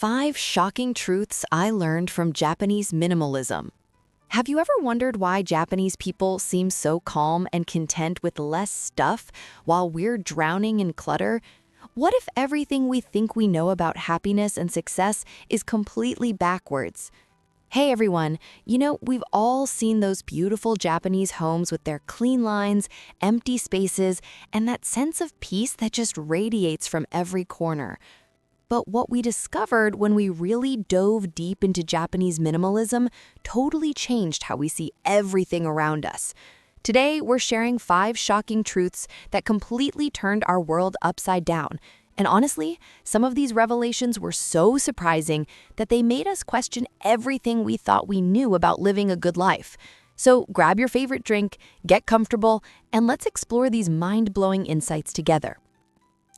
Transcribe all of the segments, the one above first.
5 Shocking Truths I Learned from Japanese Minimalism. Have you ever wondered why Japanese people seem so calm and content with less stuff while we're drowning in clutter? What if everything we think we know about happiness and success is completely backwards? Hey everyone, we've all seen those beautiful Japanese homes with their clean lines, empty spaces, and that sense of peace that just radiates from every corner. But what we discovered when we really dove deep into Japanese minimalism totally changed how we see everything around us. Today, we're sharing 5 shocking truths that completely turned our world upside down. And honestly, some of these revelations were so surprising that they made us question everything we thought we knew about living a good life. So grab your favorite drink, get comfortable, and let's explore these mind-blowing insights together.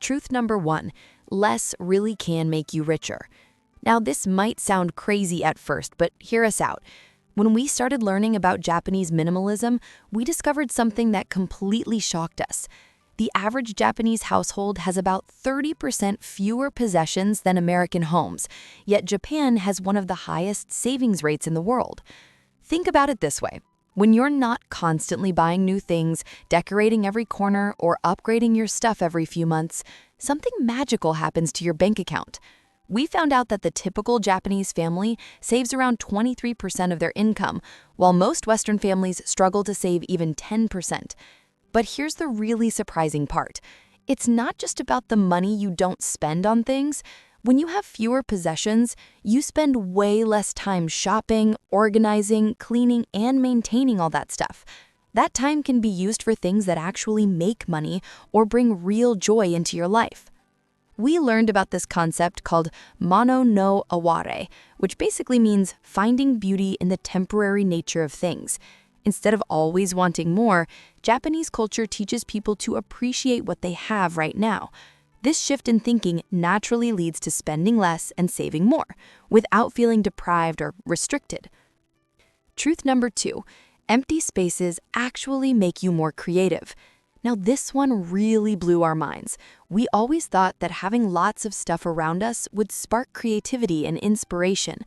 Truth number 1, less really can make you richer. Now, this might sound crazy at first, but hear us out. When we started learning about Japanese minimalism, we discovered something that completely shocked us. The average Japanese household has about 30% fewer possessions than American homes, yet Japan has one of the highest savings rates in the world. Think about it this way. When you're not constantly buying new things, decorating every corner, or upgrading your stuff every few months, something magical happens to your bank account. We found out that the typical Japanese family saves around 23% of their income, while most Western families struggle to save even 10%. But here's the really surprising part. It's not just about the money you don't spend on things. When you have fewer possessions, you spend way less time shopping, organizing, cleaning, and maintaining all that stuff. That time can be used for things that actually make money or bring real joy into your life. We learned about this concept called mono no aware, which basically means finding beauty in the temporary nature of things. Instead of always wanting more, Japanese culture teaches people to appreciate what they have right now. This shift in thinking naturally leads to spending less and saving more, without feeling deprived or restricted. Truth number 2, empty spaces actually make you more creative. Now, this one really blew our minds. We always thought that having lots of stuff around us would spark creativity and inspiration.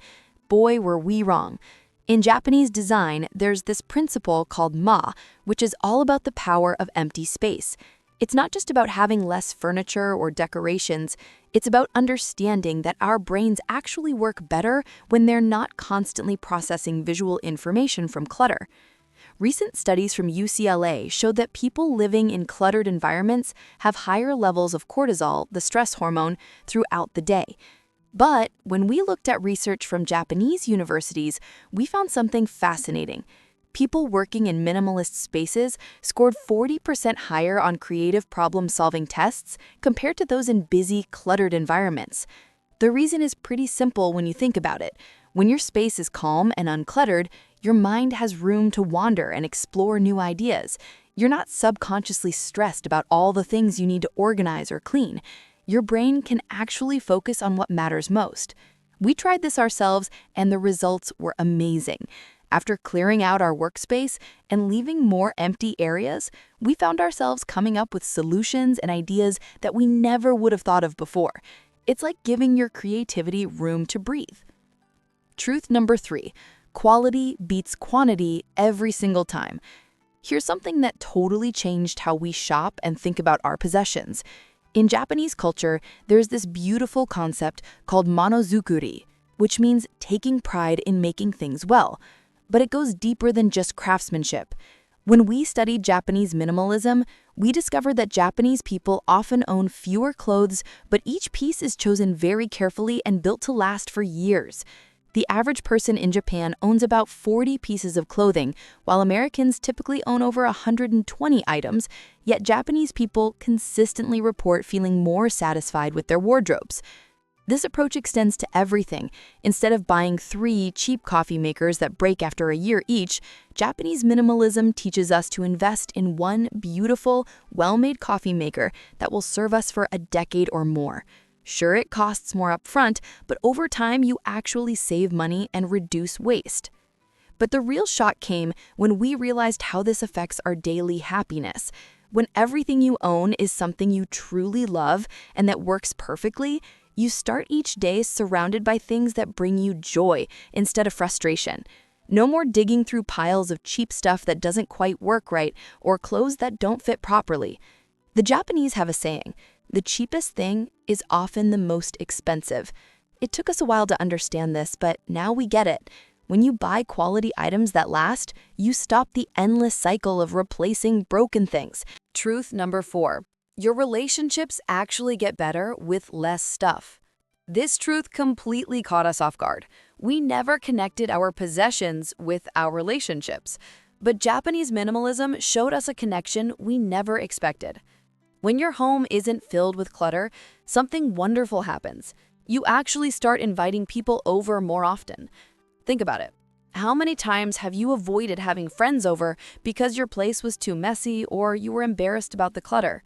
Boy, were we wrong. In Japanese design, there's this principle called ma, which is all about the power of empty space. It's not just about having less furniture or decorations, it's about understanding that our brains actually work better when they're not constantly processing visual information from clutter. Recent studies from UCLA showed that people living in cluttered environments have higher levels of cortisol, the stress hormone, throughout the day. But when we looked at research from Japanese universities, we found something fascinating. People working in minimalist spaces scored 40% higher on creative problem-solving tests compared to those in busy, cluttered environments. The reason is pretty simple when you think about it. When your space is calm and uncluttered, your mind has room to wander and explore new ideas. You're not subconsciously stressed about all the things you need to organize or clean. Your brain can actually focus on what matters most. We tried this ourselves, and the results were amazing. After clearing out our workspace and leaving more empty areas, we found ourselves coming up with solutions and ideas that we never would have thought of before. It's like giving your creativity room to breathe. Truth number 3, quality beats quantity every single time. Here's something that totally changed how we shop and think about our possessions. In Japanese culture, there's this beautiful concept called monozukuri, which means taking pride in making things well. But it goes deeper than just craftsmanship. When we studied Japanese minimalism, we discovered that Japanese people often own fewer clothes, but each piece is chosen very carefully and built to last for years. The average person in Japan owns about 40 pieces of clothing, while Americans typically own over 120 items, yet Japanese people consistently report feeling more satisfied with their wardrobes. This approach extends to everything. Instead of buying 3 cheap coffee makers that break after a year each, Japanese minimalism teaches us to invest in one beautiful, well-made coffee maker that will serve us for a decade or more. Sure, it costs more upfront, but over time you actually save money and reduce waste. But the real shock came when we realized how this affects our daily happiness. When everything you own is something you truly love and that works perfectly, You start each day surrounded by things that bring you joy instead of frustration. No more digging through piles of cheap stuff that doesn't quite work right or clothes that don't fit properly. The Japanese have a saying, the cheapest thing is often the most expensive. It took us a while to understand this, but now we get it. When you buy quality items that last, you stop the endless cycle of replacing broken things. Truth number 4. Your relationships actually get better with less stuff. This truth completely caught us off guard. We never connected our possessions with our relationships. But Japanese minimalism showed us a connection we never expected. When your home isn't filled with clutter, something wonderful happens. You actually start inviting people over more often. Think about it. How many times have you avoided having friends over because your place was too messy or you were embarrassed about the clutter?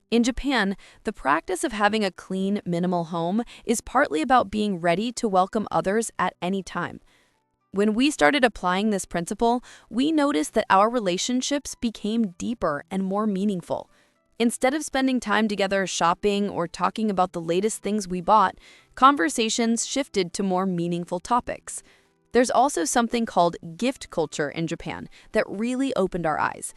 In Japan, the practice of having a clean, minimal home is partly about being ready to welcome others at any time. When we started applying this principle, we noticed that our relationships became deeper and more meaningful. Instead of spending time together shopping or talking about the latest things we bought, conversations shifted to more meaningful topics. There's also something called gift culture in Japan that really opened our eyes.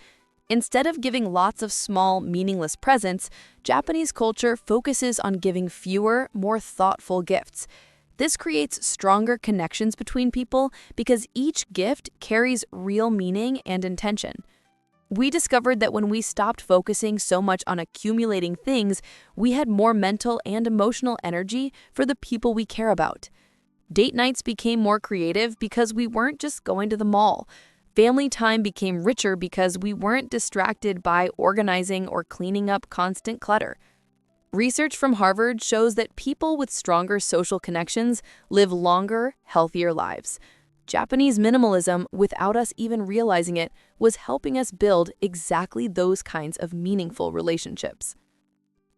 Instead of giving lots of small, meaningless presents, Japanese culture focuses on giving fewer, more thoughtful gifts. This creates stronger connections between people because each gift carries real meaning and intention. We discovered that when we stopped focusing so much on accumulating things, we had more mental and emotional energy for the people we care about. Date nights became more creative because we weren't just going to the mall. Family time became richer because we weren't distracted by organizing or cleaning up constant clutter. Research from Harvard shows that people with stronger social connections live longer, healthier lives. Japanese minimalism, without us even realizing it, was helping us build exactly those kinds of meaningful relationships.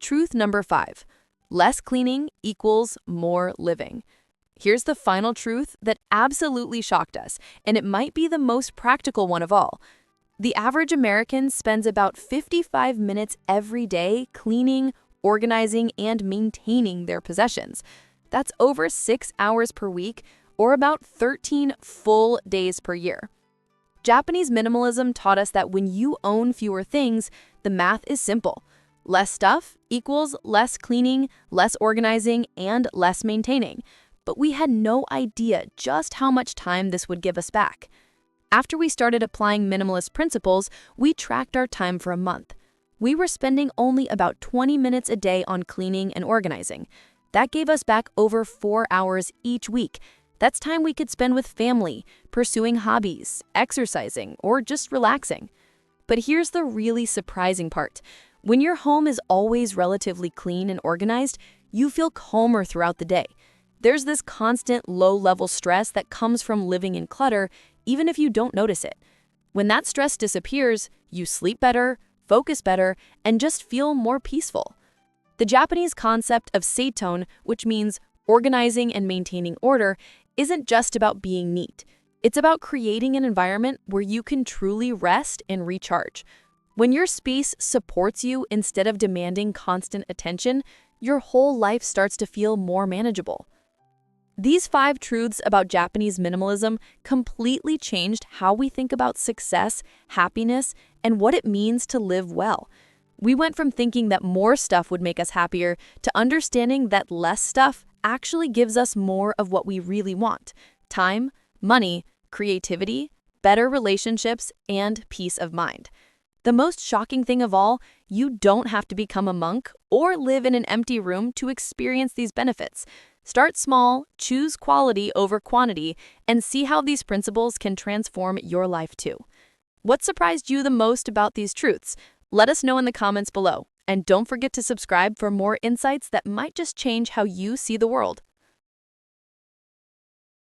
Truth number 5. Less cleaning equals more living. Here's the final truth that absolutely shocked us, and it might be the most practical one of all. The average American spends about 55 minutes every day cleaning, organizing, and maintaining their possessions. That's over 6 hours per week, or about 13 full days per year. Japanese minimalism taught us that when you own fewer things, the math is simple. Less stuff equals less cleaning, less organizing, and less maintaining. But we had no idea just how much time this would give us back. After we started applying minimalist principles, we tracked our time for a month. We were spending only about 20 minutes a day on cleaning and organizing. That gave us back over 4 hours each week. That's time we could spend with family, pursuing hobbies, exercising, or just relaxing. But here's the really surprising part. When your home is always relatively clean and organized, you feel calmer throughout the day. There's this constant low-level stress that comes from living in clutter, even if you don't notice it. When that stress disappears, you sleep better, focus better, and just feel more peaceful. The Japanese concept of seiton, which means organizing and maintaining order, isn't just about being neat. It's about creating an environment where you can truly rest and recharge. When your space supports you instead of demanding constant attention, your whole life starts to feel more manageable. These 5 truths about Japanese minimalism completely changed how we think about success, happiness, and what it means to live well. We went from thinking that more stuff would make us happier to understanding that less stuff actually gives us more of what we really want: time, money, creativity, better relationships, and peace of mind. The most shocking thing of all, you don't have to become a monk or live in an empty room to experience these benefits. Start small, choose quality over quantity, and see how these principles can transform your life too. What surprised you the most about these truths? Let us know in the comments below. And don't forget to subscribe for more insights that might just change how you see the world.